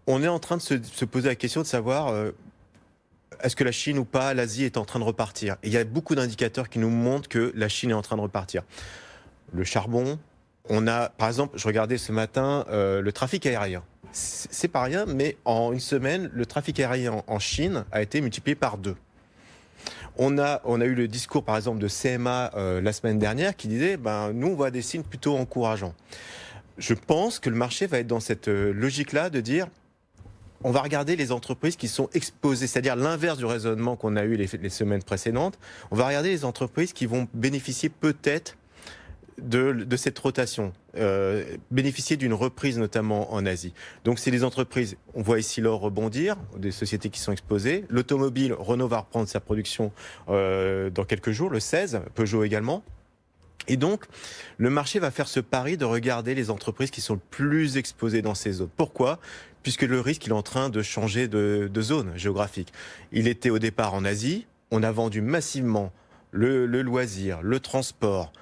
[SPEAKER 3] On est en train de se poser la question de savoir... est-ce que la Chine ou pas, l'Asie est en train de repartir? Et il y a beaucoup d'indicateurs qui nous montrent que la Chine est en train de repartir. Le charbon, on a, par exemple, je regardais ce matin le trafic aérien. C'est pas rien, mais en une semaine, le trafic aérien en Chine a été multiplié par 2. On a eu le discours, par exemple, de CMA la semaine dernière qui disait nous, on voit des signes plutôt encourageants. Je pense que le marché va être dans cette logique-là de dire... on va regarder les entreprises qui sont exposées, c'est-à-dire l'inverse du raisonnement qu'on a eu les semaines précédentes. On va regarder les entreprises qui vont bénéficier peut-être de cette rotation, bénéficier d'une reprise notamment en Asie. Donc c'est les entreprises, on voit ici l'or rebondir, des sociétés qui sont exposées. L'automobile, Renault va reprendre sa production dans quelques jours, le 16, Peugeot également. Et donc, le marché va faire ce pari de regarder les entreprises qui sont le plus exposées dans ces zones. Pourquoi ? Puisque le risque, il est en train de changer de zone géographique. Il était au départ en Asie, on a vendu massivement le loisir, le transport,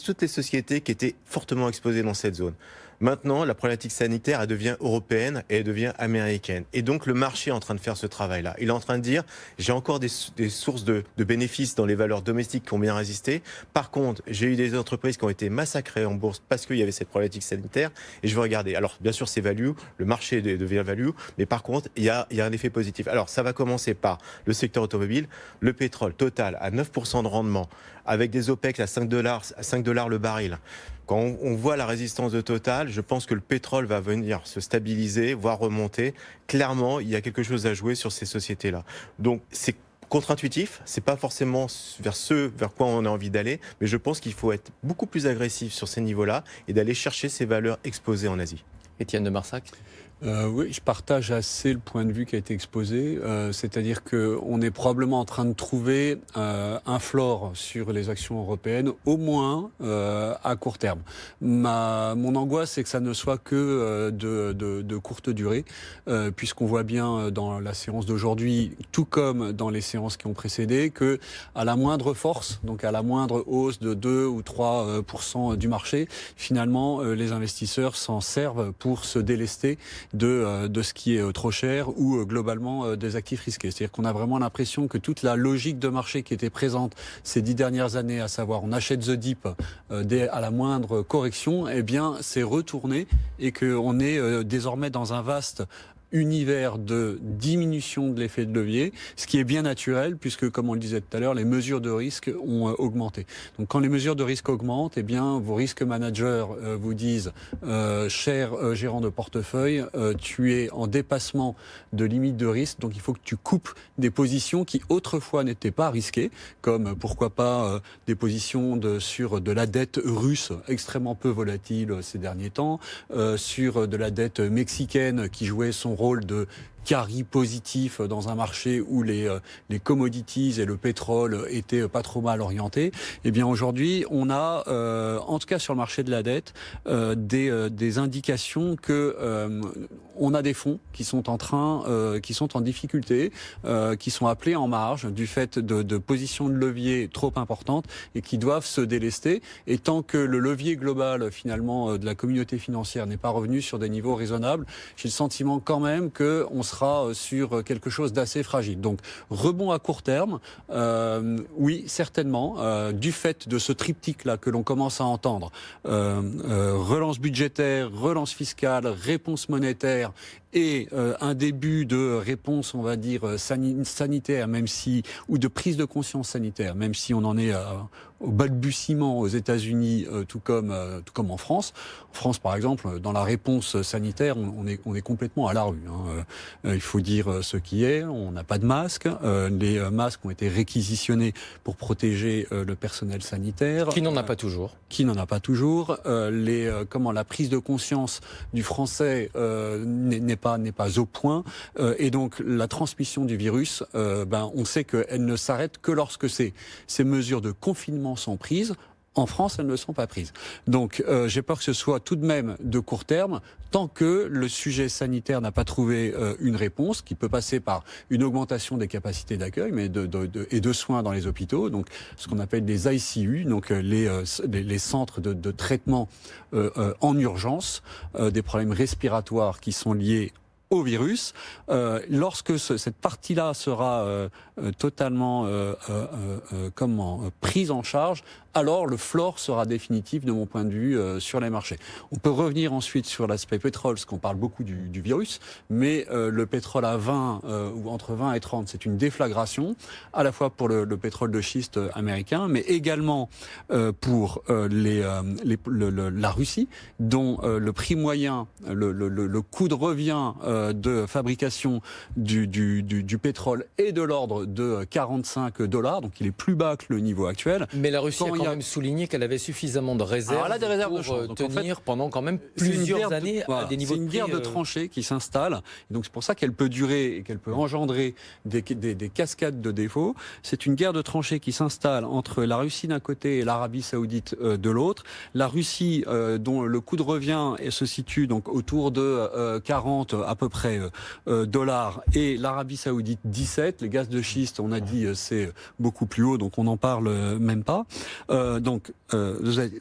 [SPEAKER 3] toutes les sociétés qui étaient fortement exposées dans cette zone. Maintenant, la problématique sanitaire, elle devient européenne et elle devient américaine. Et donc, le marché est en train de faire ce travail-là. Il est en train de dire, j'ai encore des sources de bénéfices dans les valeurs domestiques qui ont bien résisté. Par contre, j'ai eu des entreprises qui ont été massacrées en bourse parce qu'il y avait cette problématique sanitaire. Et je vais regarder. Alors, bien sûr, c'est value. Le marché devient value. Mais par contre, il y a un effet positif. Alors, ça va commencer par le secteur automobile. Le pétrole, Total, à 9% de rendement, avec des OPEX à $5 le baril. Quand on voit la résistance de Total, je pense que le pétrole va venir se stabiliser, voire remonter. Clairement, il y a quelque chose à jouer sur ces sociétés-là. Donc, c'est contre-intuitif, c'est pas forcément vers quoi on a envie d'aller, mais je pense qu'il faut être beaucoup plus agressif sur ces niveaux-là et d'aller chercher ces valeurs exposées en Asie.
[SPEAKER 2] Étienne de Marsac.
[SPEAKER 4] Oui, je partage assez le point de vue qui a été exposé, c'est-à-dire qu'on est probablement en train de trouver un floor sur les actions européennes, au moins à court terme. Mon angoisse, c'est que ça ne soit que de courte durée, puisqu'on voit bien dans la séance d'aujourd'hui, tout comme dans les séances qui ont précédé, que à la moindre force, donc à la moindre hausse de 2 ou 3% du marché, finalement, les investisseurs s'en servent pour se délester de ce qui est trop cher ou globalement des actifs risqués. C'est-à-dire qu'on a vraiment l'impression que toute la logique de marché qui était présente ces 10 dernières années, à savoir on achète the dip à la moindre correction, eh bien c'est retourné et qu'on est désormais dans un vaste univers de diminution de l'effet de levier, ce qui est bien naturel puisque, comme on le disait tout à l'heure, les mesures de risque ont augmenté. Donc quand les mesures de risque augmentent, eh bien vos risques managers vous disent cher gérant de portefeuille, tu es en dépassement de limite de risque, donc il faut que tu coupes des positions qui autrefois n'étaient pas risquées, comme pourquoi pas des positions sur de la dette russe extrêmement peu volatile ces derniers temps, sur de la dette mexicaine qui jouait son rôle de carry positif dans un marché où les commodities et le pétrole étaient pas trop mal orientés. Eh bien aujourd'hui, on a, en tout cas sur le marché de la dette, des indications que on a des fonds qui sont en difficulté, qui sont appelés en marge du fait de positions de levier trop importantes et qui doivent se délester. Et tant que le levier global finalement de la communauté financière n'est pas revenu sur des niveaux raisonnables, j'ai le sentiment quand même que on sera sur quelque chose d'assez fragile. Donc rebond à court terme, oui certainement, du fait de ce triptyque-là que l'on commence à entendre, relance budgétaire, relance fiscale, réponse monétaire et un début de réponse, on va dire, sanitaire, même si, ou de prise de conscience sanitaire, même si on en est au balbutiement aux États-Unis, tout comme en France. En France, par exemple, dans la réponse sanitaire, on est complètement à la rue. Il faut dire ce qui est. On n'a pas de masques. Les masques ont été réquisitionnés pour protéger le personnel sanitaire.
[SPEAKER 2] Qui n'en a pas toujours.
[SPEAKER 4] Qui n'en a pas toujours. La prise de conscience du français n'est pas au point. Et donc, la transmission du virus, on sait qu'elle ne s'arrête que lorsque ces mesures de confinement sont prises. En France, elles ne sont pas prises. Donc, j'ai peur que ce soit tout de même de court terme, tant que le sujet sanitaire n'a pas trouvé une réponse, qui peut passer par une augmentation des capacités d'accueil et de soins dans les hôpitaux, donc ce qu'on appelle les ICU, donc les centres de traitement en urgence, des problèmes respiratoires qui sont liés au virus. Lorsque cette partie-là sera totalement prise en charge, alors le floor sera définitif de mon point de vue sur les marchés. On peut revenir ensuite sur l'aspect pétrole, parce qu'on parle beaucoup du virus, mais le pétrole à 20 ou entre 20 et 30, c'est une déflagration, à la fois pour le pétrole de schiste américain, mais également pour la Russie, dont le prix moyen, le coût de revient de fabrication du pétrole est de l'ordre de $45, donc il est plus bas que le niveau actuel.
[SPEAKER 2] Mais la Russie a quand même souligné qu'elle avait suffisamment de réserves, pour tenir pendant quand même plusieurs années à des niveaux de prix.
[SPEAKER 4] C'est une guerre de tranchées qui s'installe, et donc c'est pour ça qu'elle peut durer et qu'elle peut engendrer des cascades de défauts. C'est une guerre de tranchées qui s'installe entre la Russie d'un côté et l'Arabie Saoudite de l'autre. La Russie, dont le coût de revient se situe donc autour de 40 à peu près dollars, et l'Arabie Saoudite 17. Les gaz de schiste, on a dit, c'est beaucoup plus haut, donc on n'en parle même pas.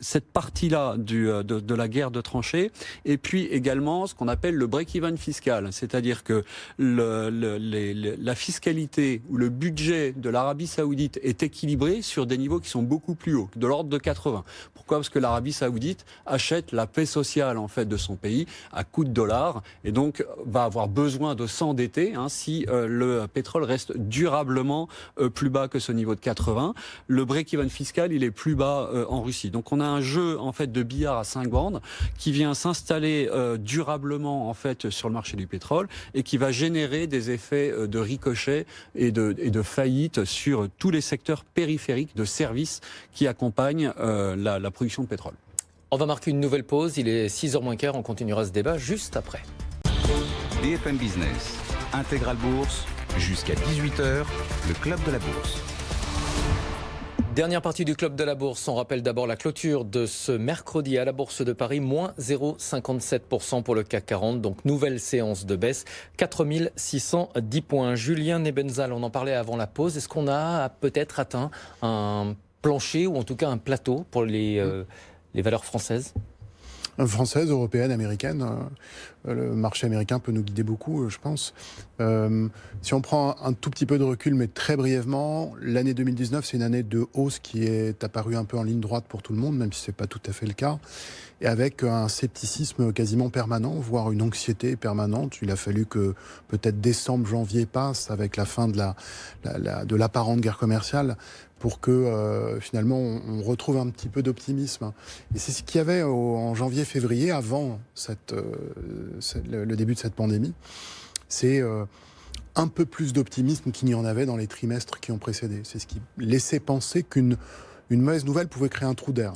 [SPEAKER 4] Cette partie-là de la guerre de tranchées, et puis également ce qu'on appelle le break-even fiscal, c'est-à-dire que la fiscalité ou le budget de l'Arabie Saoudite est équilibré sur des niveaux qui sont beaucoup plus hauts, de l'ordre de 80. Pourquoi ? Parce que l'Arabie Saoudite achète la paix sociale en fait de son pays à coût de dollars, et donc va avoir besoin de s'endetter si le pétrole reste durablement plus bas que ce niveau de 80. Le break-even fiscal, il est plus bas en Russie. Donc on a un jeu en fait de billard à 5 bandes qui vient s'installer durablement en fait sur le marché du pétrole et qui va générer des effets de ricochet et de faillite sur tous les secteurs périphériques de services qui accompagnent la production de pétrole.
[SPEAKER 2] On va marquer une nouvelle pause, il est 6h moins quart, on continuera ce débat juste après.
[SPEAKER 1] BFM Business, Intégral Bourse, jusqu'à 18h, le Club de la Bourse.
[SPEAKER 2] Dernière partie du Club de la Bourse. On rappelle d'abord la clôture de ce mercredi à la Bourse de Paris, moins 0,57% pour le CAC 40. Donc nouvelle séance de baisse, 4610 points. Julien Nebenzal, on en parlait avant la pause. Est-ce qu'on a peut-être atteint un plancher ou en tout cas un plateau pour les valeurs françaises ?
[SPEAKER 5] Française, européenne, américaine. Le marché américain peut nous guider beaucoup, je pense. Si on prend un tout petit peu de recul, mais très brièvement, l'année 2019, c'est une année de hausse qui est apparue un peu en ligne droite pour tout le monde, même si ce n'est pas tout à fait le cas, et avec un scepticisme quasiment permanent, voire une anxiété permanente. Il a fallu que peut-être décembre, janvier passe avec la fin de l'apparente guerre commerciale pour que finalement on retrouve un petit peu d'optimisme. Et c'est ce qu'il y avait en janvier-février, avant le début de cette pandémie. C'est un peu plus d'optimisme qu'il n'y en avait dans les trimestres qui ont précédé. C'est ce qui laissait penser qu'une mauvaise nouvelle pouvait créer un trou d'air.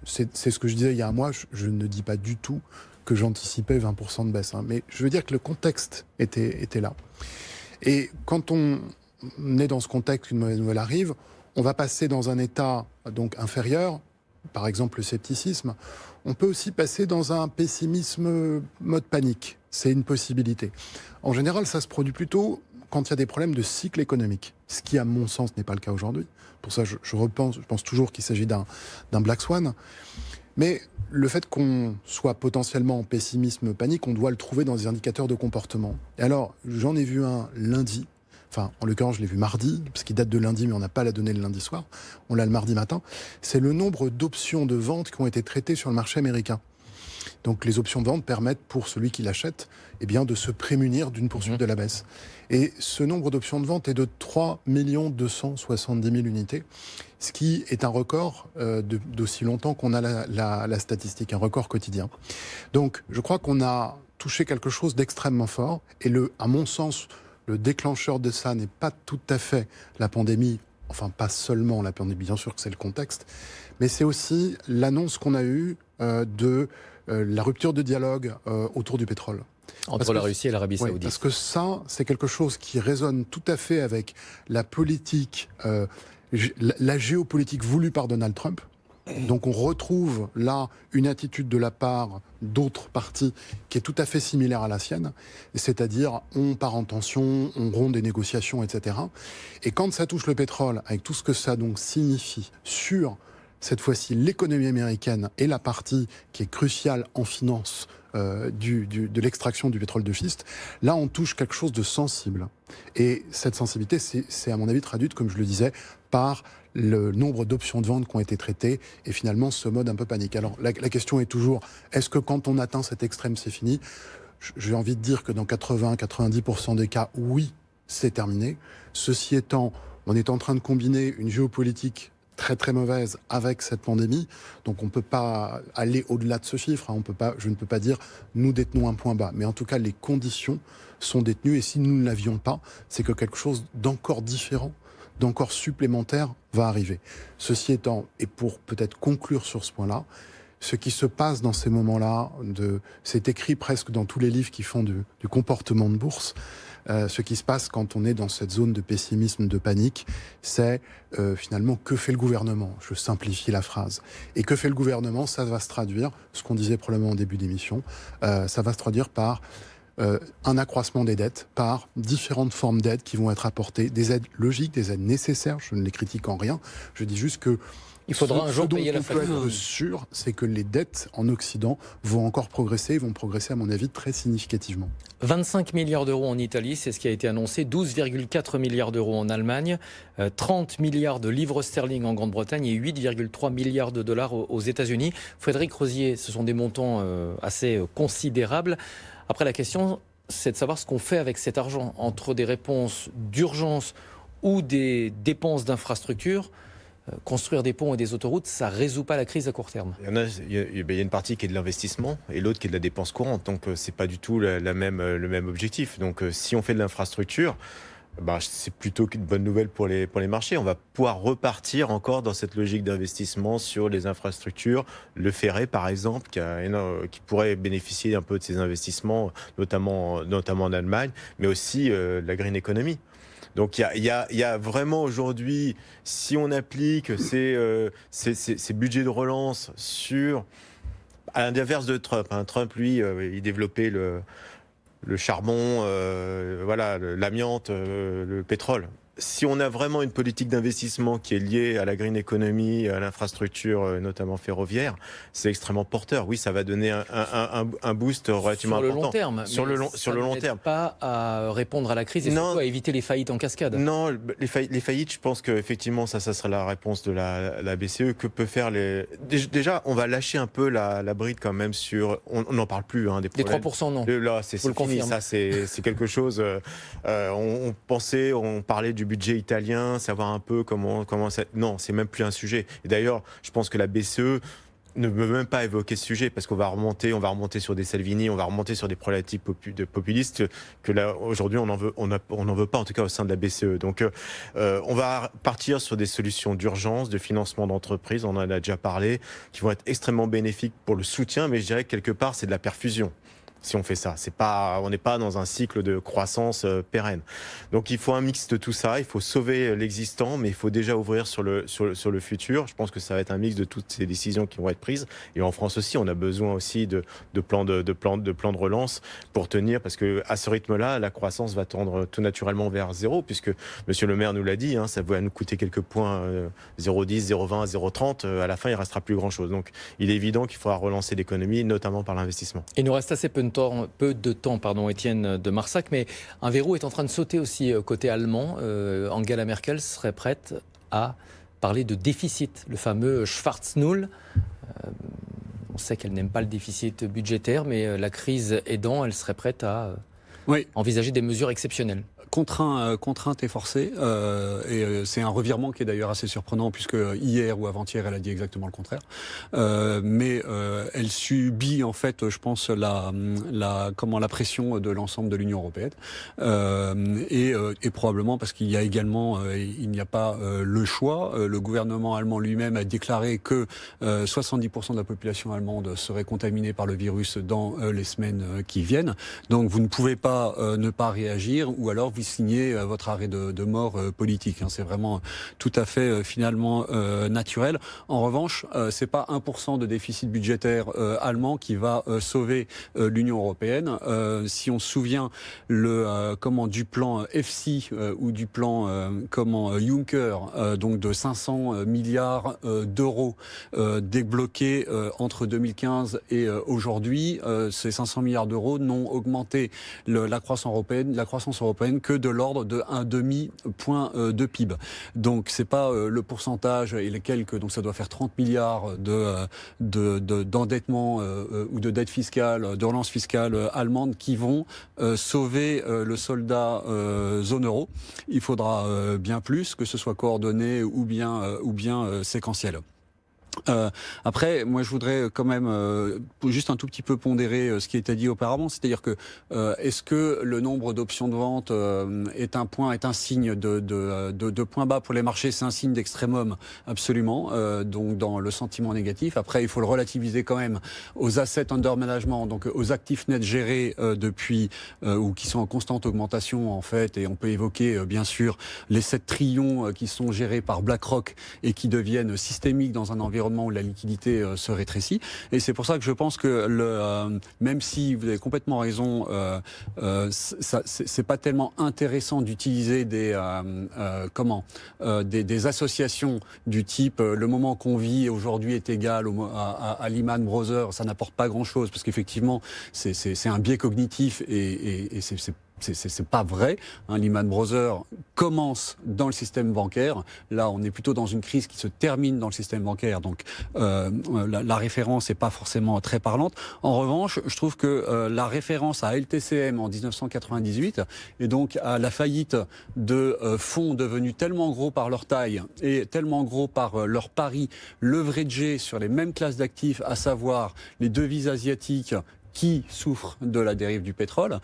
[SPEAKER 5] C'est ce que je disais il y a un mois. Je ne dis pas du tout que j'anticipais 20% de baisse. Mais je veux dire que le contexte était là. Et quand on est dans ce contexte qu'une mauvaise nouvelle arrive, on va passer dans un état donc inférieur, par exemple le scepticisme. On peut aussi passer dans un pessimisme mode panique. C'est une possibilité. En général, ça se produit plutôt quand il y a des problèmes de cycle économique, ce qui, à mon sens, n'est pas le cas aujourd'hui. Pour ça, je pense toujours qu'il s'agit d'un Black Swan. Mais le fait qu'on soit potentiellement en pessimisme panique, on doit le trouver dans des indicateurs de comportement. Et alors, j'en ai vu un lundi. Enfin, en l'occurrence, je l'ai vu mardi, parce qu'il date de lundi, mais on n'a pas la donnée le lundi soir. On l'a le mardi matin. C'est le nombre d'options de vente qui ont été traitées sur le marché américain. Donc, les options de vente permettent, pour celui qui l'achète, de se prémunir d'une poursuite de la baisse. Et ce nombre d'options de vente est de 3 270 000 unités, ce qui est un record d'aussi longtemps qu'on a la statistique, un record quotidien. Donc, je crois qu'on a touché quelque chose d'extrêmement fort. Et à mon sens, le déclencheur de ça n'est pas tout à fait la pandémie, enfin pas seulement la pandémie, bien sûr que c'est le contexte, mais c'est aussi l'annonce qu'on a eue de la rupture de dialogue autour du pétrole.
[SPEAKER 2] Entre la Russie et l'Arabie Saoudite.
[SPEAKER 5] Parce que ça, c'est quelque chose qui résonne tout à fait avec la politique, la géopolitique voulue par Donald Trump. Donc on retrouve là une attitude de la part d'autres partis qui est tout à fait similaire à la sienne, c'est-à-dire on part en tension, on rompt des négociations, etc. Et quand ça touche le pétrole, avec tout ce que ça donc signifie sur, cette fois-ci, l'économie américaine et la partie qui est cruciale en finance de l'extraction du pétrole de schiste, là on touche quelque chose de sensible. Et cette sensibilité, c'est à mon avis traduite, comme je le disais, par le nombre d'options de vente qui ont été traitées et finalement ce mode un peu panique. Alors la question est toujours, est-ce que quand on atteint cet extrême, c'est fini ? J'ai envie de dire que dans 80-90% des cas, oui, c'est terminé. Ceci étant, on est en train de combiner une géopolitique très très mauvaise avec cette pandémie, donc on ne peut pas aller au-delà de ce chiffre, je ne peux pas dire nous détenons un point bas, mais en tout cas les conditions sont détenues et si nous ne l'avions pas, c'est que quelque chose d'encore différent, d'encore supplémentaire va arriver. Ceci étant, et pour peut-être conclure sur ce point-là, ce qui se passe dans ces moments-là, c'est écrit presque dans tous les livres qui font du comportement de bourse, ce qui se passe quand on est dans cette zone de pessimisme, de panique, c'est finalement que fait le gouvernement ? Je simplifie la phrase. Et que fait le gouvernement ? Ça va se traduire, ce qu'on disait probablement en début d'émission, ça va se traduire par un accroissement des dettes, par différentes formes d'aides qui vont être apportées, des aides logiques, des aides nécessaires, je ne les critique en rien, je dis juste que
[SPEAKER 2] il faudra un jour payer la facture.
[SPEAKER 5] Ce dont on peut être sûr, c'est que les dettes en Occident vont encore progresser, vont progresser à mon avis très significativement.
[SPEAKER 2] 25 milliards d'euros en Italie, c'est ce qui a été annoncé, 12,4 milliards d'euros en Allemagne, 30 milliards de livres sterling en Grande-Bretagne et 8,3 milliards de dollars aux États-Unis. Frédéric Rosier, ce sont des montants assez considérables. Après, la question, c'est de savoir ce qu'on fait avec cet argent, entre des réponses d'urgence ou des dépenses d'infrastructures. Construire des ponts et des autoroutes, ça ne résout pas la crise à court terme.
[SPEAKER 3] Il y a une partie qui est de l'investissement et l'autre qui est de la dépense courante. Donc, ce n'est pas du tout le même objectif. Donc, si on fait de l'infrastructure, c'est plutôt qu'une bonne nouvelle pour les marchés. On va pouvoir repartir encore dans cette logique d'investissement sur les infrastructures. Le ferré, par exemple, qui pourrait bénéficier un peu de ces investissements, notamment en Allemagne, mais aussi la green economy. Donc il y a vraiment aujourd'hui, si on applique ces budgets de relance à l'inverse de Trump, Trump lui, il développait le charbon, l'amiante, le pétrole. si on a vraiment une politique d'investissement qui est liée à la green economy, à l'infrastructure, notamment ferroviaire, c'est extrêmement porteur. Oui, ça va donner un boost relativement important.
[SPEAKER 2] Sur le long terme.
[SPEAKER 3] Sur le long terme.
[SPEAKER 2] Pas à répondre à la crise et surtout à éviter les faillites en cascade.
[SPEAKER 3] Non, les faillites, je pense qu'effectivement, ça sera la réponse de la BCE. Que peut faire Déjà, on va lâcher un peu la bride quand même sur... On n'en parle plus, des problèmes.
[SPEAKER 2] Les 3%, non.
[SPEAKER 3] Là, c'est fini. Ça, c'est quelque chose... on parlait du budget italien, savoir un peu comment ça... Non, c'est même plus un sujet. Et d'ailleurs, je pense que la BCE ne veut même pas évoquer ce sujet parce qu'on va remonter sur des Salvini, on va remonter sur des problématiques populistes que là aujourd'hui on n'en veut pas, en tout cas au sein de la BCE. Donc on va partir sur des solutions d'urgence, de financement d'entreprises, on en a déjà parlé, qui vont être extrêmement bénéfiques pour le soutien, mais je dirais que quelque part c'est de la perfusion. Si on fait ça, on n'est pas dans un cycle de croissance pérenne. Donc il faut un mix de tout ça, il faut sauver l'existant, mais il faut déjà ouvrir sur le futur. Je pense que ça va être un mix de toutes ces décisions qui vont être prises. Et en France aussi, on a besoin aussi de plans de relance pour tenir, parce que à ce rythme-là, la croissance va tendre tout naturellement vers zéro, puisque Monsieur le maire nous l'a dit, ça va nous coûter quelques points, 0,10, 0,20, 0,30. À la fin, il ne restera plus grand-chose. Donc il est évident qu'il faudra relancer l'économie, notamment par l'investissement.
[SPEAKER 2] Il nous reste assez peu de temps, Étienne de Marsac, mais un verrou est en train de sauter aussi côté allemand. Angela Merkel serait prête à parler de déficit, le fameux Schwarz-Null. On sait qu'elle n'aime pas le déficit budgétaire, mais la crise aidant, elle serait prête à envisager des mesures exceptionnelles.
[SPEAKER 4] Contrainte et forcée, et c'est un revirement qui est d'ailleurs assez surprenant puisque hier ou avant-hier elle a dit exactement le contraire, mais elle subit en fait, je pense, la pression de l'ensemble de l'Union européenne, et probablement parce qu'il y a également, il n'y a pas le choix. Le gouvernement allemand lui-même a déclaré que 70% de la population allemande serait contaminée par le virus dans les semaines qui viennent. Donc vous ne pouvez pas ne pas réagir, ou alors vous signez votre arrêt de mort politique. C'est vraiment tout à fait finalement naturel. En revanche, c'est pas 1% de déficit budgétaire allemand qui va sauver l'Union européenne. Si on se souvient du plan EFSI ou du plan Juncker, donc de 500 milliards d'euros débloqués entre 2015 et aujourd'hui, ces 500 milliards d'euros n'ont augmenté la croissance européenne que de l'ordre de 1,5 point de PIB. Donc c'est pas le pourcentage et les quelques, donc ça doit faire 30 milliards d'endettement ou de dette fiscale, de relance fiscale allemande qui vont sauver le soldat zone euro. Il faudra bien plus, que ce soit coordonné ou bien séquentiel. Après, moi je voudrais quand même juste un tout petit peu pondérer ce qui était dit auparavant, c'est-à-dire que est-ce que le nombre d'options de vente est un signe de point bas pour les marchés? C'est un signe d'extrémum, absolument, donc dans le sentiment négatif. Après, il faut le relativiser quand même aux assets under management, donc aux actifs nets gérés depuis ou qui sont en constante augmentation en fait, et on peut évoquer bien sûr les 7 trillions qui sont gérés par BlackRock et qui deviennent systémiques dans un environnement où la liquidité se rétrécit. Et c'est pour ça que je pense que même si vous avez complètement raison, c'est pas tellement intéressant d'utiliser des associations du type le moment qu'on vit aujourd'hui est égal à Lehman Brothers. Ça n'apporte pas grand-chose parce qu'effectivement c'est un biais cognitif et c'est pas vrai. Lehman Brothers commence dans le système bancaire. Là, on est plutôt dans une crise qui se termine dans le système bancaire. Donc, la référence n'est pas forcément très parlante. En revanche, je trouve que la référence à LTCM en 1998 et donc à la faillite de fonds devenus tellement gros par leur taille et tellement gros par leur pari leveragé sur les mêmes classes d'actifs, à savoir les devises asiatiques qui souffrent de la dérive du pétrole,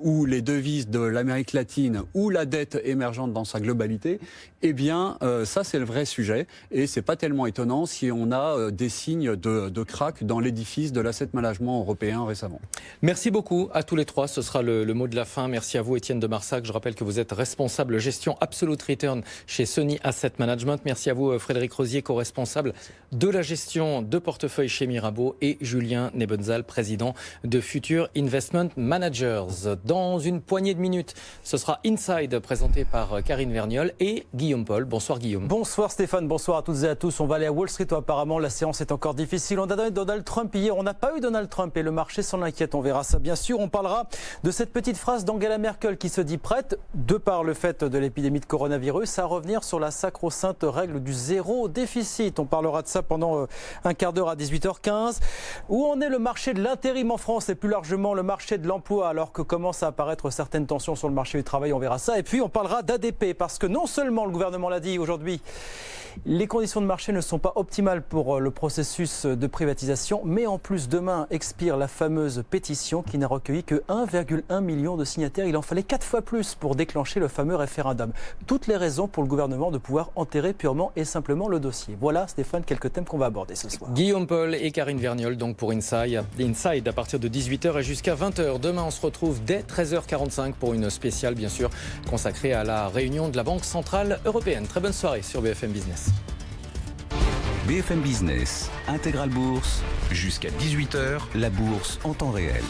[SPEAKER 4] ou les devises de l'Amérique latine, ou la dette émergente dans sa globalité, eh bien, ça c'est le vrai sujet, et c'est pas tellement étonnant si on a des signes de crack dans l'édifice de l'asset management européen récemment.
[SPEAKER 2] Merci beaucoup à tous les trois, ce sera le mot de la fin. Merci à vous Étienne de Marsac, je rappelle que vous êtes responsable gestion Absolute Return chez Sony Asset Management. Merci à vous Frédéric Rosier, co-responsable de la gestion de portefeuille chez Mirabeau, et Julien Nebenzal, président de Future Investment Managers. Dans une poignée de minutes, ce sera Inside présenté par Karine Vergniol et Guillaume Paul. Bonsoir Guillaume.
[SPEAKER 7] Bonsoir Stéphane, bonsoir à toutes et à tous. On va aller à Wall Street où apparemment la séance est encore difficile. On a donné Donald Trump hier, on n'a pas eu Donald Trump et le marché s'en inquiète. On verra ça bien sûr. On parlera de cette petite phrase d'Angela Merkel qui se dit prête, de par le fait de l'épidémie de coronavirus, à revenir sur la sacro-sainte règle du zéro déficit. On parlera de ça pendant un quart d'heure à 18h15. Où en est le marché de l'intérim en France et plus largement le marché de l'emploi alors que commencent à apparaître certaines tensions sur le marché du travail, on verra ça. Et puis on parlera d'ADP parce que non seulement le gouvernement l'a dit aujourd'hui, les conditions de marché ne sont pas optimales pour le processus de privatisation, mais en plus demain expire la fameuse pétition qui n'a recueilli que 1,1 million de signataires. Il en fallait 4 fois plus pour déclencher le fameux référendum. Toutes les raisons pour le gouvernement de pouvoir enterrer purement et simplement le dossier. Voilà Stéphane, quelques thèmes qu'on va aborder ce soir.
[SPEAKER 2] Guillaume Paul et Karine Vergniol donc pour Inside à partir de 18h et jusqu'à 20h. Demain on se retrouve dès 13h45 pour une spéciale bien sûr consacrée à la réunion de la Banque Centrale Européenne. Très bonne soirée sur BFM Business.
[SPEAKER 1] BFM Business, Intégral Bourse, jusqu'à 18h, la bourse en temps réel.